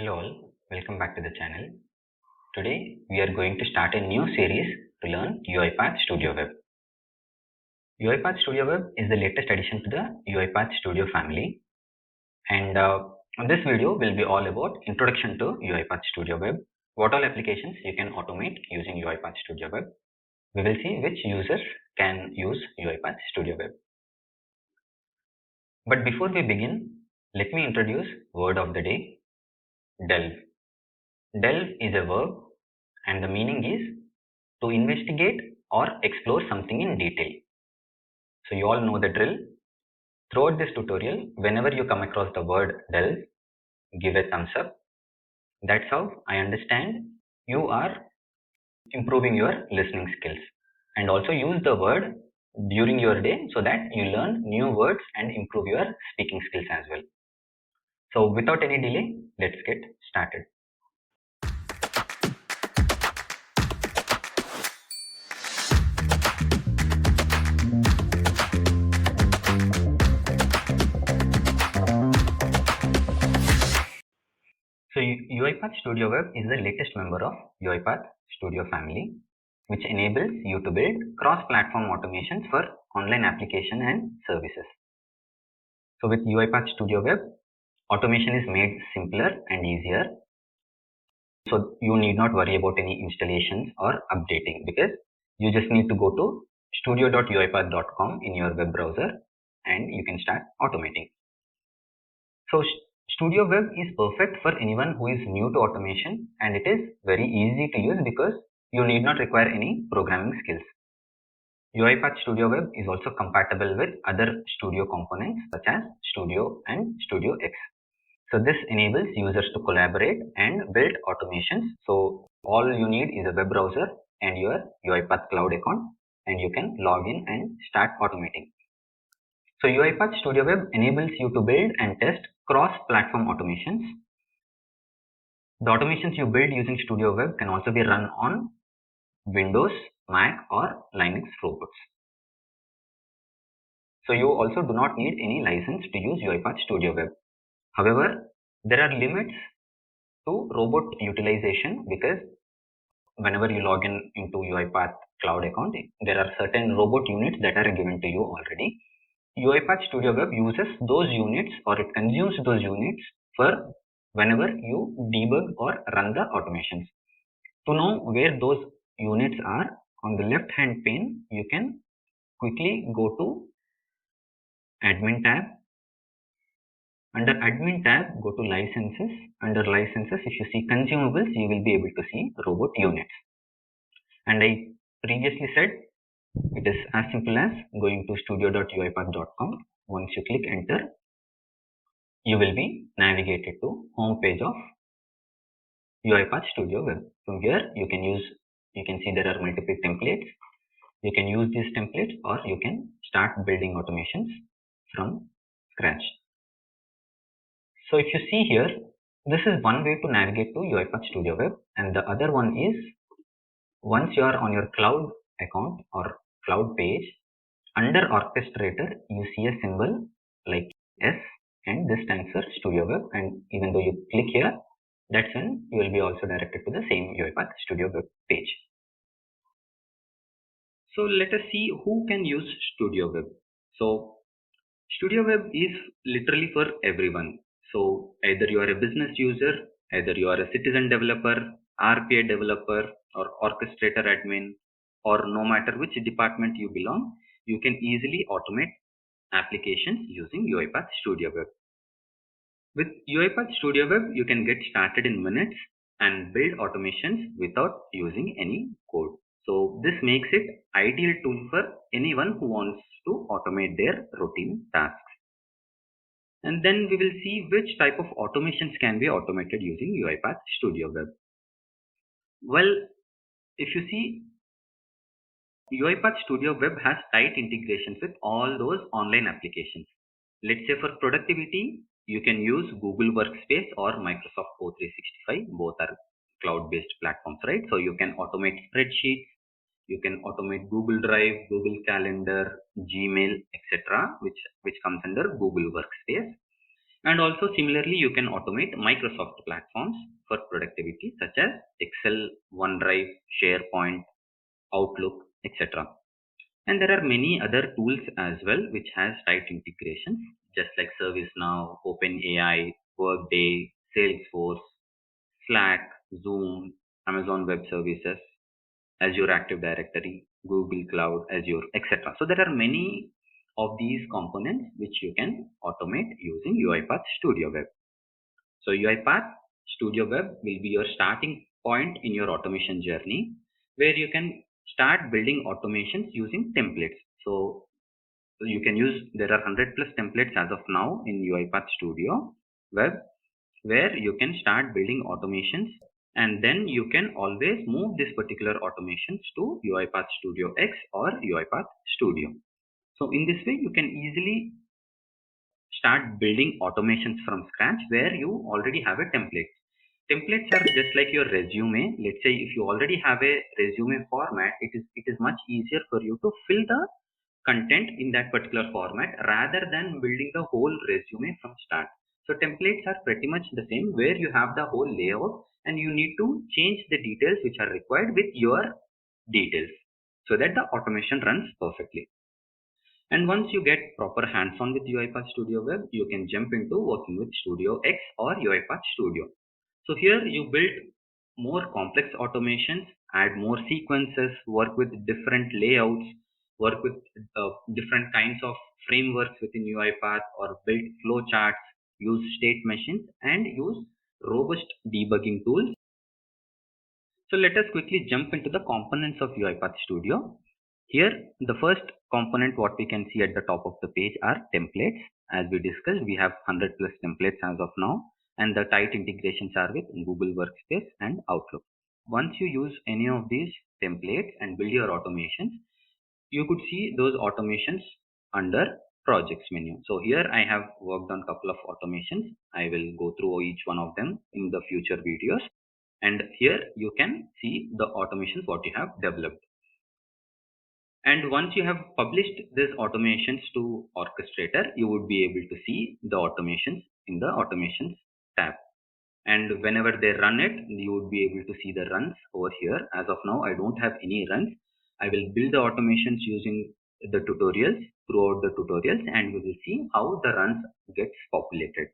Hello all, welcome back to the channel. Today we are going to start a new series to learn UiPath Studio Web. UiPath Studio Web is the latest addition to the UiPath Studio family, and this video will be all about introduction to UiPath Studio Web, what all applications you can automate using UiPath Studio Web. We will see which users can use UiPath Studio Web. But before we begin, let me introduce word of the day, delve. Delve is a verb and the meaning is to investigate or explore something in detail. So you all know the drill. Throughout this tutorial, whenever you come across the word delve, give a thumbs up. That's how I understand you are improving your listening skills. And also use the word during your day so that you learn new words and improve your speaking skills as well. So without any delay, let's get started. So UiPath Studio Web is the latest member of UiPath Studio family, which enables you to build cross-platform automations for online application and services. So with UiPath Studio Web, automation is made simpler and easier. So you need not worry about any installations or updating because you just need to go to studio.uipath.com in your web browser and you can start automating. So Studio Web is perfect for anyone who is new to automation, and it is very easy to use because you need not require any programming skills. UiPath Studio Web is also compatible with other Studio components such as Studio and Studio X. So this enables users to collaborate and build automations. So all you need is a web browser and your UiPath cloud account, and you can log in and start automating. So UiPath Studio Web enables you to build and test cross-platform automations. The automations you build using Studio Web can also be run on Windows, Mac or Linux robots. So you also do not need any license to use UiPath Studio Web. However, there are limits to robot utilization because whenever you log in into UiPath cloud account, there are certain robot units that are given to you already. UiPath Studio Web uses those units or it consumes those units for whenever you debug or run the automations. To know where those units are, on the left hand pane, you can quickly go to admin tab. Under admin tab, go to licenses. Under licenses, if you see consumables, you will be able to see robot units. And I previously said, it is as simple as going to studio.uipath.com. Once you click enter, you will be navigated to home page of UiPath Studio Web. From here, you can see there are multiple templates. You can use these templates or you can start building automations from scratch. So if you see here, this is one way to navigate to UiPath Studio Web, and the other one is once you are on your cloud account or cloud page, under orchestrator you see a symbol like S, and this stands for Studio Web, and even though you click here, that's when you will be also directed to the same UiPath Studio Web page. So let us see who can use Studio Web. So Studio Web is literally for everyone. So either you are a business user, either you are a citizen developer, RPA developer or orchestrator admin, or no matter which department you belong, you can easily automate applications using UiPath Studio Web. With UiPath Studio Web, you can get started in minutes and build automations without using any code. So this makes it ideal tool for anyone who wants to automate their routine tasks. And then we will see which type of automations can be automated using UiPath Studio Web. Well, if you see, UiPath Studio Web has tight integrations with all those online applications. Let's say for productivity, you can use Google Workspace or Microsoft O365. Both are cloud-based platforms, right? So you can automate spreadsheets, you can automate Google Drive, Google Calendar, Gmail, etc., which comes under Google Workspace. And also similarly, you can automate Microsoft platforms for productivity such as Excel, OneDrive, SharePoint, Outlook, etc. And there are many other tools as well which has tight integrations, just like ServiceNow, OpenAI, Workday, Salesforce, Slack, Zoom, Amazon Web Services, Azure Active Directory, Google Cloud, Azure, etc. So there are many of these components which you can automate using UiPath Studio Web. So UiPath Studio Web will be your starting point in your automation journey, where you can start building automations using templates. So you can use, there are 100 plus templates as of now in UiPath Studio Web, where you can start building automations, and then you can always move this particular automations to UiPath Studio X or UiPath Studio. So in this way, you can easily start building automations from scratch where you already have a template. Templates are just like your resume. Let's say if you already have a resume format, it is much easier for you to fill the content in that particular format rather than building the whole resume from start. So templates are pretty much the same, where you have the whole layout and you need to change the details which are required with your details so that the automation runs perfectly. And once you get proper hands-on with UiPath Studio Web, you can jump into working with Studio X or UiPath Studio. So here you build more complex automations, add more sequences, work with different layouts, work with different kinds of frameworks within UiPath, or build flowcharts, use state machines, and use robust debugging tools. So let us quickly jump into the components of UiPath Studio. Here, the first component what we can see at the top of the page are templates. As we discussed, we have 100 plus templates as of now, and the tight integrations are with Google Workspace and Outlook. Once you use any of these templates and build your automations, you could see those automations under projects menu. So here I have worked on a couple of automations. I will go through each one of them in the future videos. And here you can see the automations what you have developed. And once you have published these automations to Orchestrator, you would be able to see the automations in the automations tab. And whenever they run it, you would be able to see the runs over here. As of now, I don't have any runs. I will build the automations using the tutorials, throughout the tutorials, and we will see how the runs gets populated.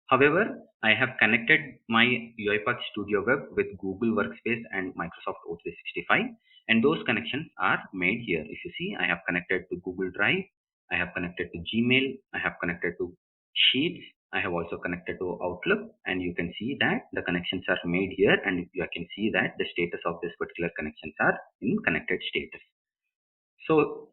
However, I have connected my UiPath Studio Web with Google Workspace and Microsoft O365, and those connections are made here. If you see, I have connected to Google Drive, I have connected to Gmail, I have connected to Sheets, I have also connected to Outlook, and you can see that the connections are made here, and you can see that the status of this particular connections are in connected status. So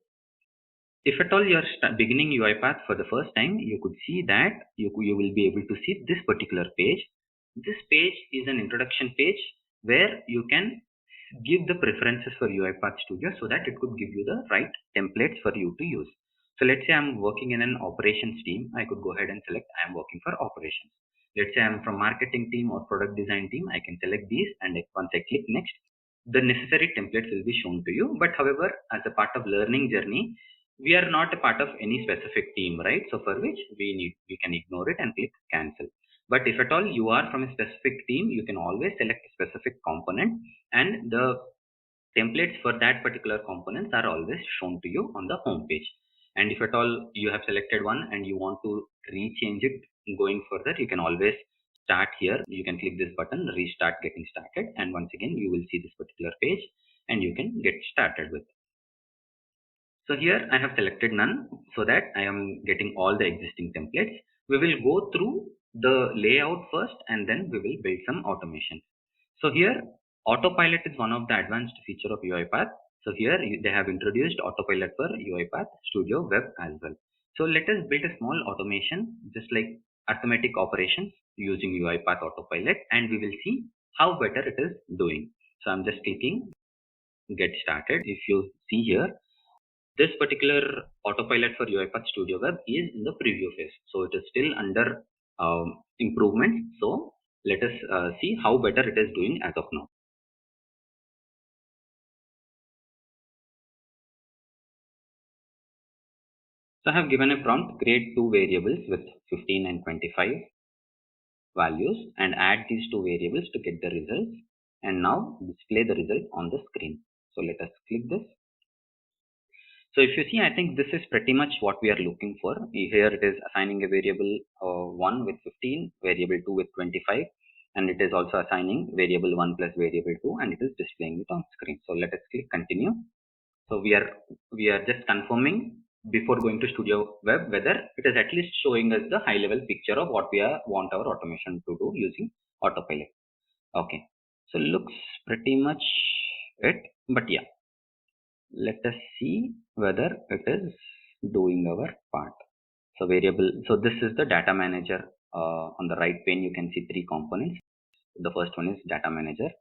if at all you are beginning UiPath for the first time, you could see that you will be able to see this particular page. This page is an introduction page where you can give the preferences for UiPath Studio so that it could give you the right templates for you to use. So let's say I'm working in an operations team. I could go ahead and select I am working for operations. Let's say I'm from marketing team or product design team. I can select these, and once I click next, the necessary templates will be shown to you. But however, as a part of learning journey, we are not a part of any specific team, right? So for which we can ignore it and click cancel. But if at all you are from a specific team, you can always select a specific component, and the templates for that particular components are always shown to you on the home page. And if at all you have selected one and you want to rechange it going further, you can always start here. You can click this button, restart getting started, and once again you will see this particular page and you can get started with. So here I have selected none so that I am getting all the existing templates. We will go through the layout first, and then we will build some automation. So here autopilot is one of the advanced feature of UiPath. So here they have introduced autopilot for UiPath Studio Web as well. So let us build a small automation just like arithmetic operations using UiPath autopilot, and we will see how better it is doing. So I'm just clicking get started. If you see here, this particular autopilot for UiPath Studio Web is in the preview phase. So it is still under improvement. So let us see how better it is doing as of now. So I have given a prompt, create two variables with 15 and 25 values and add these two variables to get the results, and now display the result on the screen. So let us click this. So if you see, I think this is pretty much what we are looking for. Here it is assigning a variable 1 with 15, variable 2 with 25, and it is also assigning variable 1 plus variable 2, and it is displaying it on screen. So let us click continue. So we are just confirming before going to Studio Web whether it is at least showing us the high level picture of what we want our automation to do using autopilot. Okay, so looks pretty much it, but yeah, let us see whether it is doing our part. So this is the data manager. On the right pane you can see three components. The first one is data manager,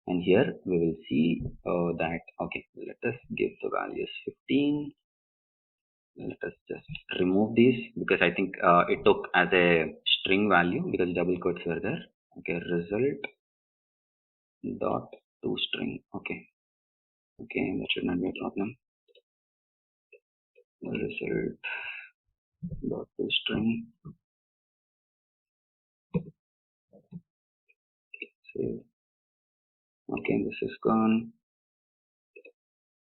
and here we will see that, okay, let us give the values 15. Let us just remove these because I think it took as a string value because double quotes were there. Okay, result dot to string. Okay, that should not be a problem. Result dot to string. Save. Okay, this is gone.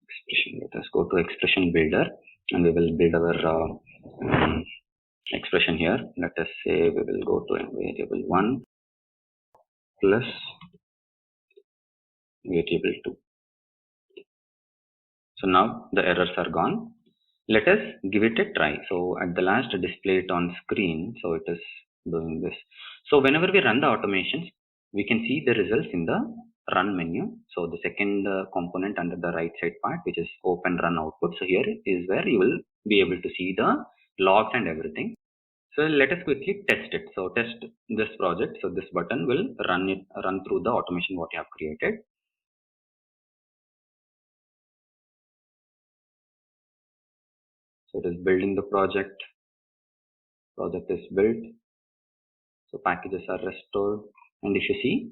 Expression. Let us go to expression builder and we will build our expression here. Let us say we will go to a variable 1 plus variable 2. So now the errors are gone. Let us give it a try. So at the last, display it on screen. So it is doing this. So whenever we run the automations, we can see the results in the run menu. So the second component under the right side part, which is open run output. So here is where you will be able to see the logs and everything. So let us quickly test it. So test this project. So this button will run through the automation what you have created. So it is building the project. Project is built. So packages are restored, and if you see,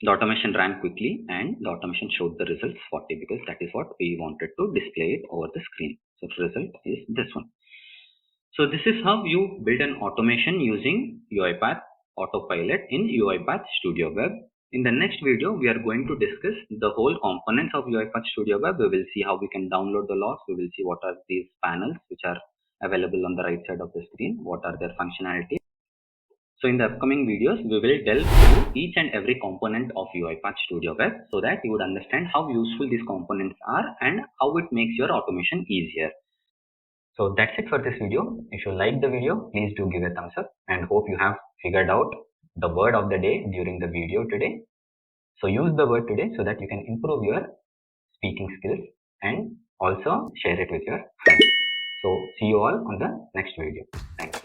the automation ran quickly and the automation showed the results 40 because that is what we wanted to display it over the screen. So the result is this one. So this is how you build an automation using UiPath Autopilot in UiPath Studio Web. In the next video, we are going to discuss the whole components of UiPath Studio Web. We will see how we can download the logs. We will see what are these panels which are available on the right side of the screen, what are their functionalities. So in the upcoming videos, we will delve into each and every component of UiPath Studio Web so that you would understand how useful these components are and how it makes your automation easier. So that's it for this video. If you like the video, please do give a thumbs up and hope you have figured out the word of the day during the video today. So use the word today so that you can improve your speaking skills and also share it with your friends. So see you all on the next video. Thank you.